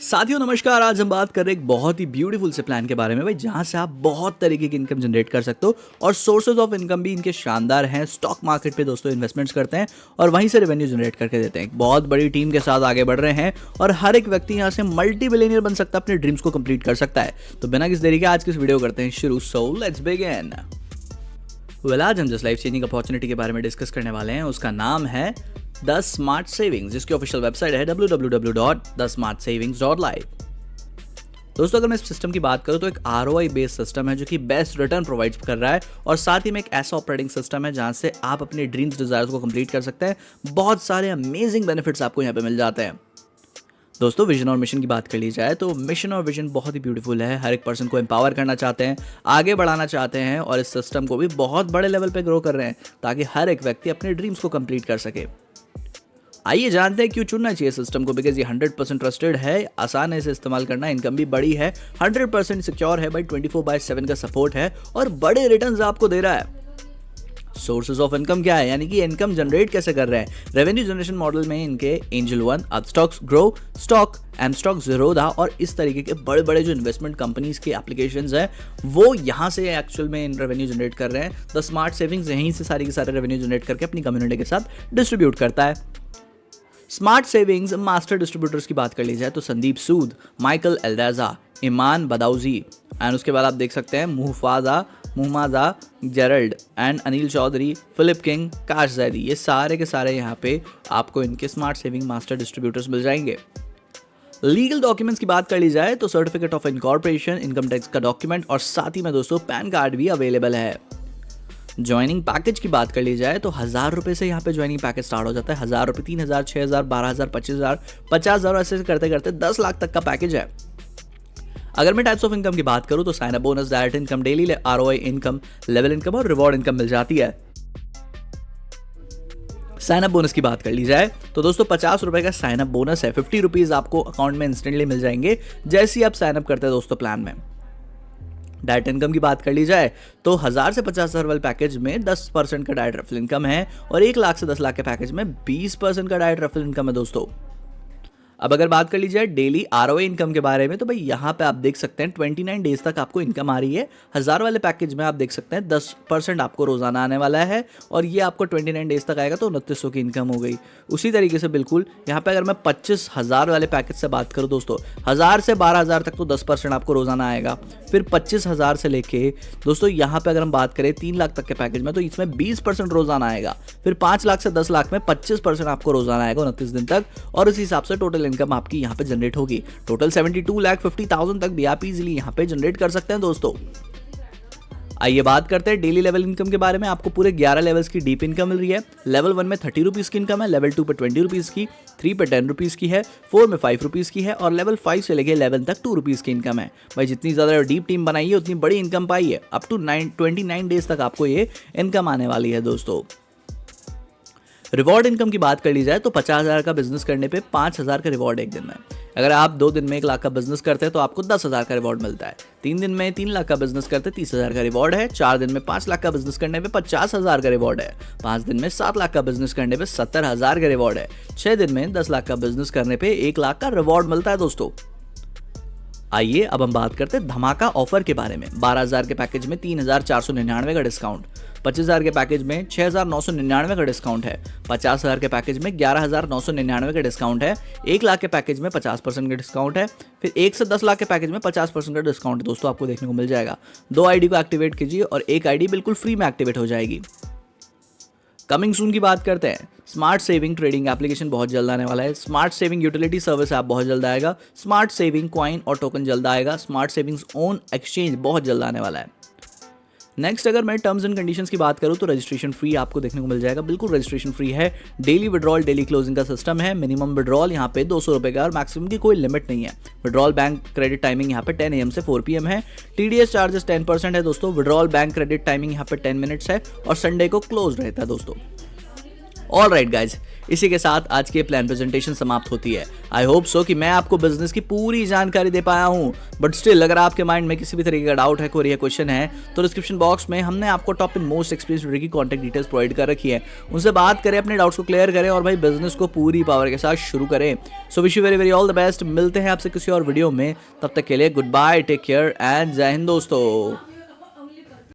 साथियों नमस्कार। आज हम बात कर रहे हैं एक बहुत ही ब्यूटीफुल से प्लान के बारे में भाई, जहां से आप बहुत तरीके की इनकम जनरेट कर सकते हो और सोर्सेज ऑफ इनकम भी इनके शानदार हैं। स्टॉक मार्केट पे दोस्तों इन्वेस्टमेंट्स करते हैं और वहीं से रेवेन्यू जनरेट करके देते हैं। एक बहुत बड़ी टीम के साथ आगे बढ़ रहे हैं और हर एक व्यक्ति यहां से मल्टी बिलियनियर बन सकता है, अपने ड्रीम्स को कंप्लीट कर सकता है। तो बिना किसी देरी के आज की इस वीडियो करते हैं शुरू। So let's begin. आज हम जिस लाइफ चेंजिंग अपॉर्चुनिटी के बारे में डिस्कस करने वाले हैं उसका नाम है द स्मार्ट सेविंग्स, जिसकी ऑफिशियल वेबसाइट है www.thesmartsavings.live। दोस्तों अगर मैं इस सिस्टम की बात करूं तो एक ROI बेस्ड सिस्टम है जो कि बेस्ट रिटर्न प्रोवाइड कर रहा है और साथ ही में एक ऐसा ऑपरेटिंग सिस्टम है जहां से आप अपने ड्रीम्स डिजायर्स को कंप्लीट कर सकते हैं। बहुत सारे अमेजिंग बेनिफिट्स आपको यहां पे मिल जाते हैं। दोस्तों विजन और मिशन की बात कर ली जाए तो मिशन और विजन बहुत ही ब्यूटीफुल है। हर एक पर्सन को एम्पावर करना चाहते हैं, आगे बढ़ाना चाहते हैं और इस सिस्टम को भी बहुत बड़े लेवल पे ग्रो कर रहे हैं ताकि हर एक व्यक्ति अपने ड्रीम्स को कंप्लीट कर सके। आइए जानते हैं क्यों चुनना चाहिए सिस्टम को। बिकॉज ये 100% ट्रस्टेड है, आसान है इसे इस्तेमाल करना, इनकम भी बड़ी है, 100% सिक्योर है भाई, 24/7 का सपोर्ट है और बड़े रिटर्न्स आपको दे रहा है। सोर्सेज ऑफ इनकम क्या है, यानी कि इनकम जनरेट कैसे कर रहे हैं। रेवेन्यू जनरेशन मॉडल में इनके angel one, Upstox, grow stock, mStock, Zerodha और इस तरीके के बड़े बड़े जो इन्वेस्टमेंट कंपनीज के एप्लीकेशंस हैं वो यहाँ से एक्चुअल में इन रेवेन्यू जनरेट कर रहे हैं। द स्मार्ट सेविंग्स यहीं से सारी के सारे रेवेन्यू जनरेट करके अपनी कम्युनिटी के साथ डिस्ट्रीब्यूट करता है। स्मार्ट सेविंग्स मास्टर डिस्ट्रीब्यूटर्स की बात कर ली जाए तो संदीप सूद, माइकल एल्डाजा, ईमान बदाउजी एंड उसके बाद आप देख सकते हैं मुहमाजा Gerald and Anil Chaudhary, Philip King, काश जैदी, ये सारे के सारे यहाँ पे आपको इनके स्मार्ट सेविंग मास्टर डिस्ट्रीब्यूटर्स मिल जाएंगे। लीगल डॉक्यूमेंट्स की बात कर ली जाए तो certificate of incorporation, income tax का डॉक्यूमेंट और साथ ही में दोस्तों पैन कार्ड भी अवेलेबल है। ज्वाइनिंग पैकेज की बात कर ली जाए तो 1000 रुपये से यहाँ पे ज्वाइनिंग पैकेज स्टार्ट हो जाता है। 1000 रुपये, 3000, 6000, 12000, 25000, 50,000 ऐसे करते करते 10 लाख तक का पैकेज है। अगर मैं टाइप्स ऑफ इनकम की बात करूं तो sign up bonus, direct income, daily ROI income, level income और रिवॉर्ड इनकम मिल जाती है। साइन अप बोनस की बात कर ली जाए तो दोस्तों 50 रुपए का साइन अप बोनस है। 50 रुपीज आपको अकाउंट में इंस्टेंटली मिल जाएंगे जैसे ही आप साइन अप करते हैं दोस्तों प्लान में। डायरेक्ट इनकम की बात कर ली जाए तो 1000 से 50,000 वाले पैकेज में 10% का डायरेक्ट रेफरल इनकम है और 1 लाख से 10 लाख के पैकेज में 20% का डायरेक्ट रेफरल इनकम है दोस्तों। अब अगर बात कर ली जाए डेली ROI इनकम के बारे में तो भाई यहाँ पे आप देख सकते हैं 29 डेज तक आपको इनकम आ रही है। 1000 वाले पैकेज में आप देख सकते हैं 10% आपको रोजाना आने वाला है और ये आपको 29 डेज तक आएगा तो 2900 की इनकम हो गई। उसी तरीके से बिल्कुल यहाँ पे अगर मैं 25,000 वाले पैकेज से बात करूँ दोस्तों, 1000 से 12,000 तक तो 10% आपको रोजाना आएगा। फिर 25,000 से लेके दोस्तों यहाँ पे अगर हम बात करें 3 लाख तक के पैकेज में तो इसमें 20% रोजाना आएगा। फिर 5 लाख से 10 लाख में 25% आपको रोजाना आएगा 29 दिन तक और इस हिसाब से टोटल इनकम आपकी यहाँ पे जनरेट होगी। टोटल 72,50,000 तक भी आप इजीली यहाँ पे जनरेट कर सकते हैं दोस्तों। आइए बात करते हैं डेली लेवल इनकम के बारे में। आपको पूरे 11 लेवल्स की डीप इनकम मिल रही है। लेवल 1 में 30 रुपीज की इनकम है, लेवल 2 पे 20 रुपीज की, 3 पे 10 रुपीज की है, 4 में 5 रुपीज की है और लेवल 5 से लेके 11 तक 2 रुपीज की इनकम है। भाई जितनी ज्यादा डीप टीम बनाई है उतनी बड़ी इनकम पाई है। अप टू 29 डेज तक आपको ये इनकम आने वाली है दोस्तों। रिवॉर्ड इनकम की बात कर ली जाए तो 50,000 का बिजनेस करने पे 5,000 का रिवॉर्ड एक दिन में। अगर आप 2 दिन में 1 लाख का बिजनेस करते हैं तो आपको 10,000 का रिवॉर्ड मिलता है। 3 दिन में 3 लाख का बिजनेस करते 30,000 का रिवॉर्ड है। 4 दिन में 5 लाख का बिजनेस करने पे 50,000 का रिवॉर्ड है। 5 दिन में 7 लाख का बिजनेस करने पे 70,000 का रिवॉर्ड है। 6 दिन में 10 लाख का बिजनेस करने पे 1 लाख का रिवॉर्ड मिलता है दोस्तों। आइए अब हम बात करते हैं धमाका ऑफर के बारे में। 12,000 के पैकेज में 3,499 का डिस्काउंट, 25,000 के पैकेज में 6,999 का डिस्काउंट है, 50,000 के पैकेज में 11,999 का डिस्काउंट है, 1 लाख के पैकेज में 50% का डिस्काउंट है, फिर 1 से 10 लाख के पैकेज में 50% का डिस्काउंट दोस्तों आपको देखने को मिल जाएगा। 2 आईडी को एक्टिवेट कीजिए और 1 आईडी बिल्कुल फ्री में एक्टिवेट हो जाएगी। कमिंग सून की बात करते हैं। स्मार्ट सेविंग ट्रेडिंग एप्लीकेशन बहुत जल्द आने वाला है। Smart saving utility service app बहुत जल्द आएगा। स्मार्ट सेविंग कॉइन और टोकन जल्द आएगा। स्मार्ट सेविंग्स ओन एक्सचेंज बहुत जल्द आने वाला है। नेक्स्ट अगर मैं टर्म्स एंड कंडीशंस की बात करूं तो रजिस्ट्रेशन फ्री आपको देखने को मिल जाएगा। बिल्कुल रजिस्ट्रेशन फ्री है। डेली विड्रॉल, डेली क्लोजिंग का सिस्टम है। मिनिमम विड्रॉल यहाँ पे 200 रुपए का और मैक्सिमम की कोई लिमिट नहीं है। विड्रॉल बैंक क्रेडिट टाइमिंग यहाँ पे 10 AM से 4 PM है। TDS चार्जेस 10% है दोस्तों। विड्रॉल बैंक क्रेडिट टाइमिंग यहाँ पे 10 मिनट्स है और संडे को क्लोज रहता है दोस्तों। ऑल राइट गाइज, इसी के साथ आज की प्लान प्रेजेंटेशन समाप्त होती है। आई होप सो कि मैं आपको बिजनेस की पूरी जानकारी दे पाया हूं, बट स्टिल अगर आपके माइंड में किसी भी तरीके का डाउट है, कोई है, क्वेश्चन है, तो डिस्क्रिप्शन बॉक्स में हमने आपको top in most experience leader की कॉन्टैक्ट डिटेल्स प्रोवाइड कर रखी है। उनसे बात करें, अपने डाउट्स को क्लियर करें और भाई बिजनेस को पूरी पावर के साथ शुरू करें। So wish you very very all the best. मिलते हैं आपसे किसी और वीडियो में, तब तक के लिए goodbye, take care and जय हिंद दोस्तों।